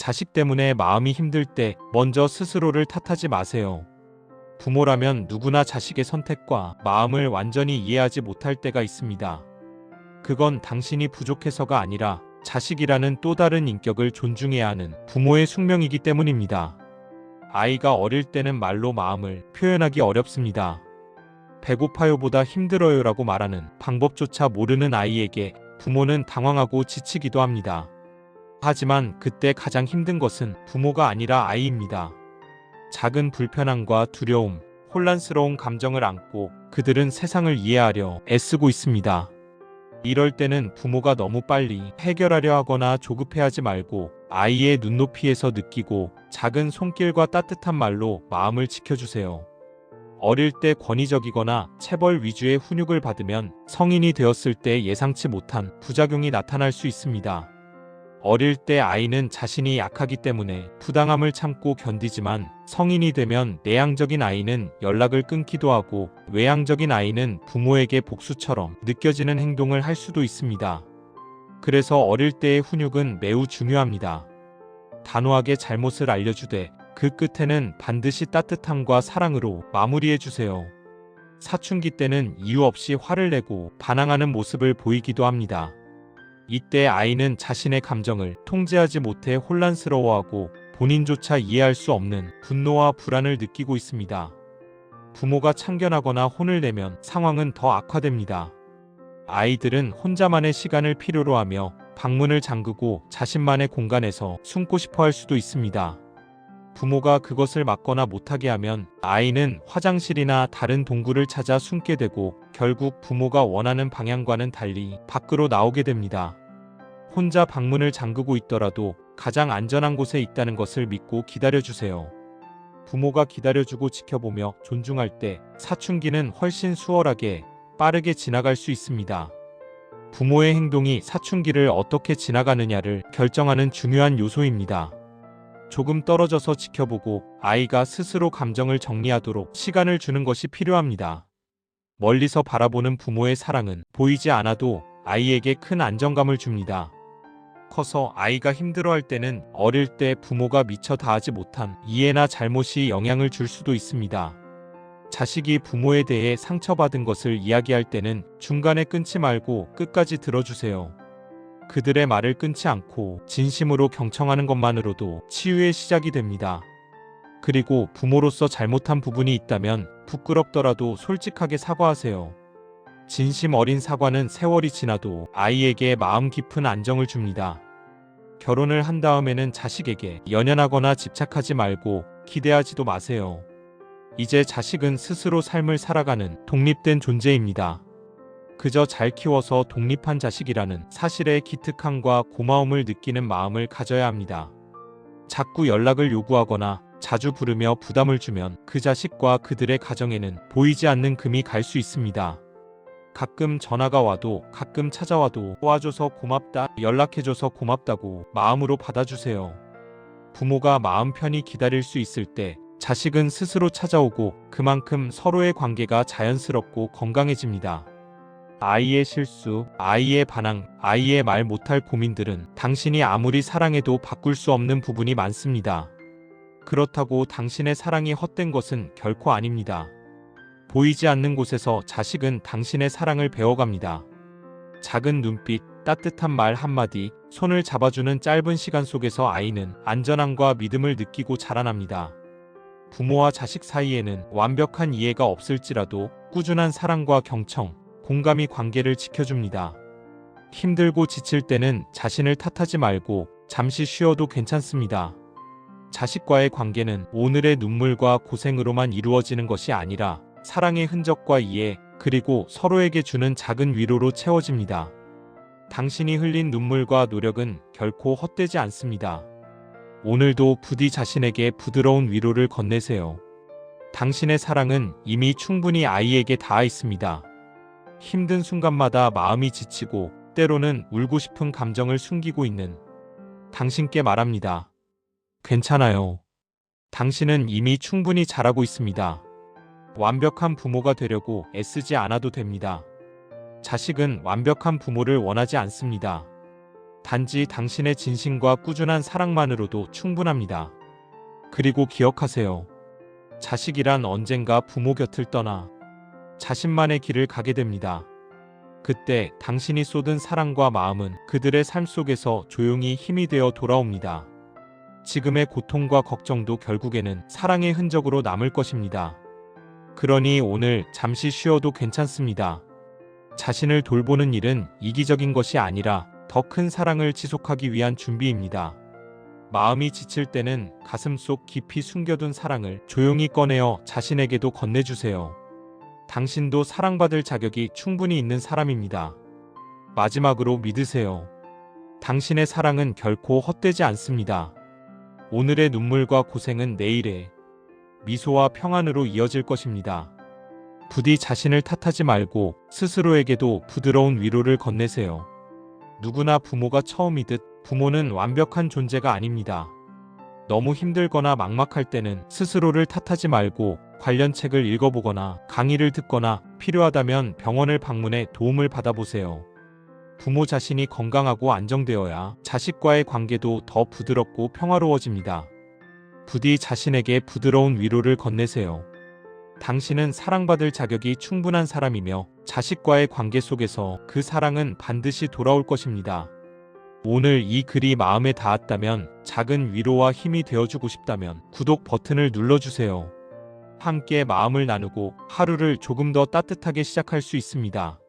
자식 때문에 마음이 힘들 때 먼저 스스로를 탓하지 마세요. 부모라면 누구나 자식의 선택과 마음을 완전히 이해하지 못할 때가 있습니다. 그건 당신이 부족해서가 아니라 자식이라는 또 다른 인격을 존중해야 하는 부모의 숙명이기 때문입니다. 아이가 어릴 때는 말로 마음을 표현하기 어렵습니다. 배고파요보다 힘들어요라고 말하는 방법조차 모르는 아이에게 부모는 당황하고 지치기도 합니다. 하지만 그때 가장 힘든 것은 부모가 아니라 아이입니다. 작은 불편함과 두려움, 혼란스러운 감정을 안고 그들은 세상을 이해하려 애쓰고 있습니다. 이럴 때는 부모가 너무 빨리 해결하려 하거나 조급해하지 말고 아이의 눈높이에서 느끼고 작은 손길과 따뜻한 말로 마음을 지켜주세요. 어릴 때 권위적이거나 체벌 위주의 훈육을 받으면 성인이 되었을 때 예상치 못한 부작용이 나타날 수 있습니다. 어릴 때 아이는 자신이 약하기 때문에 부당함을 참고 견디지만 성인이 되면 내향적인 아이는 연락을 끊기도 하고 외향적인 아이는 부모에게 복수처럼 느껴지는 행동을 할 수도 있습니다. 그래서 어릴 때의 훈육은 매우 중요합니다. 단호하게 잘못을 알려주되 그 끝에는 반드시 따뜻함과 사랑으로 마무리해주세요. 사춘기 때는 이유 없이 화를 내고 반항하는 모습을 보이기도 합니다. 이때 아이는 자신의 감정을 통제하지 못해 혼란스러워하고 본인조차 이해할 수 없는 분노와 불안을 느끼고 있습니다. 부모가 참견하거나 혼을 내면 상황은 더 악화됩니다. 아이들은 혼자만의 시간을 필요로 하며 방문을 잠그고 자신만의 공간에서 숨고 싶어 할 수도 있습니다. 부모가 그것을 막거나 못하게 하면 아이는 화장실이나 다른 동굴을 찾아 숨게 되고 결국 부모가 원하는 방향과는 달리 밖으로 나오게 됩니다. 혼자 방문을 잠그고 있더라도 가장 안전한 곳에 있다는 것을 믿고 기다려주세요. 부모가 기다려주고 지켜보며 존중할 때 사춘기는 훨씬 수월하게 빠르게 지나갈 수 있습니다. 부모의 행동이 사춘기를 어떻게 지나가느냐를 결정하는 중요한 요소입니다. 조금 떨어져서 지켜보고 아이가 스스로 감정을 정리하도록 시간을 주는 것이 필요합니다. 멀리서 바라보는 부모의 사랑은 보이지 않아도 아이에게 큰 안정감을 줍니다. 커서 아이가 힘들어할 때는 어릴 때 부모가 미처 다하지 못한 이해나 잘못이 영향을 줄 수도 있습니다. 자식이 부모에 대해 상처받은 것을 이야기할 때는 중간에 끊지 말고 끝까지 들어주세요. 그들의 말을 끊지 않고 진심으로 경청하는 것만으로도 치유의 시작이 됩니다. 그리고 부모로서 잘못한 부분이 있다면 부끄럽더라도 솔직하게 사과하세요. 진심 어린 사과는 세월이 지나도 아이에게 마음 깊은 안정을 줍니다. 결혼을 한 다음에는 자식에게 연연하거나 집착하지 말고 기대하지도 마세요. 이제 자식은 스스로 삶을 살아가는 독립된 존재입니다. 그저 잘 키워서 독립한 자식이라는 사실에 기특함과 고마움을 느끼는 마음을 가져야 합니다. 자꾸 연락을 요구하거나 자주 부르며 부담을 주면 그 자식과 그들의 가정에는 보이지 않는 금이 갈 수 있습니다. 가끔 전화가 와도 가끔 찾아와도 도와줘서 고맙다, 연락해줘서 고맙다고 마음으로 받아주세요. 부모가 마음 편히 기다릴 수 있을 때 자식은 스스로 찾아오고 그만큼 서로의 관계가 자연스럽고 건강해집니다. 아이의 실수, 아이의 반항, 아이의 말 못할 고민들은 당신이 아무리 사랑해도 바꿀 수 없는 부분이 많습니다. 그렇다고 당신의 사랑이 헛된 것은 결코 아닙니다. 보이지 않는 곳에서 자식은 당신의 사랑을 배워갑니다. 작은 눈빛, 따뜻한 말 한마디, 손을 잡아주는 짧은 시간 속에서 아이는 안전함과 믿음을 느끼고 자라납니다. 부모와 자식 사이에는 완벽한 이해가 없을지라도 꾸준한 사랑과 경청, 공감이 관계를 지켜줍니다. 힘들고 지칠 때는 자신을 탓하지 말고 잠시 쉬어도 괜찮습니다. 자식과의 관계는 오늘의 눈물과 고생으로만 이루어지는 것이 아니라 사랑의 흔적과 이해, 그리고 서로에게 주는 작은 위로로 채워집니다. 당신이 흘린 눈물과 노력은 결코 헛되지 않습니다. 오늘도 부디 자신에게 부드러운 위로를 건네세요. 당신의 사랑은 이미 충분히 아이에게 닿아 있습니다. 힘든 순간마다 마음이 지치고 때로는 울고 싶은 감정을 숨기고 있는 당신께 말합니다. 괜찮아요. 당신은 이미 충분히 잘하고 있습니다. 완벽한 부모가 되려고 애쓰지 않아도 됩니다. 자식은 완벽한 부모를 원하지 않습니다. 단지 당신의 진심과 꾸준한 사랑만으로도 충분합니다. 그리고 기억하세요. 자식이란 언젠가 부모 곁을 떠나 자신만의 길을 가게 됩니다. 그때 당신이 쏟은 사랑과 마음은 그들의 삶 속에서 조용히 힘이 되어 돌아옵니다. 지금의 고통과 걱정도 결국에는 사랑의 흔적으로 남을 것입니다. 그러니 오늘 잠시 쉬어도 괜찮습니다. 자신을 돌보는 일은 이기적인 것이 아니라 더 큰 사랑을 지속하기 위한 준비입니다. 마음이 지칠 때는 가슴속 깊이 숨겨둔 사랑을 조용히 꺼내어 자신에게도 건네주세요. 당신도 사랑받을 자격이 충분히 있는 사람입니다. 마지막으로 믿으세요. 당신의 사랑은 결코 헛되지 않습니다. 오늘의 눈물과 고생은 내일의 미소와 평안으로 이어질 것입니다. 부디 자신을 탓하지 말고 스스로에게도 부드러운 위로를 건네세요. 누구나 부모가 처음이듯 부모는 완벽한 존재가 아닙니다. 너무 힘들거나 막막할 때는 스스로를 탓하지 말고 관련 책을 읽어보거나 강의를 듣거나 필요하다면 병원을 방문해 도움을 받아보세요. 부모 자신이 건강하고 안정되어야 자식과의 관계도 더 부드럽고 평화로워집니다. 부디 자신에게 부드러운 위로를 건네세요. 당신은 사랑받을 자격이 충분한 사람이며 자식과의 관계 속에서 그 사랑은 반드시 돌아올 것입니다. 오늘 이 글이 마음에 닿았다면, 작은 위로와 힘이 되어주고 싶다면 구독 버튼을 눌러주세요. 함께 마음을 나누고 하루를 조금 더 따뜻하게 시작할 수 있습니다.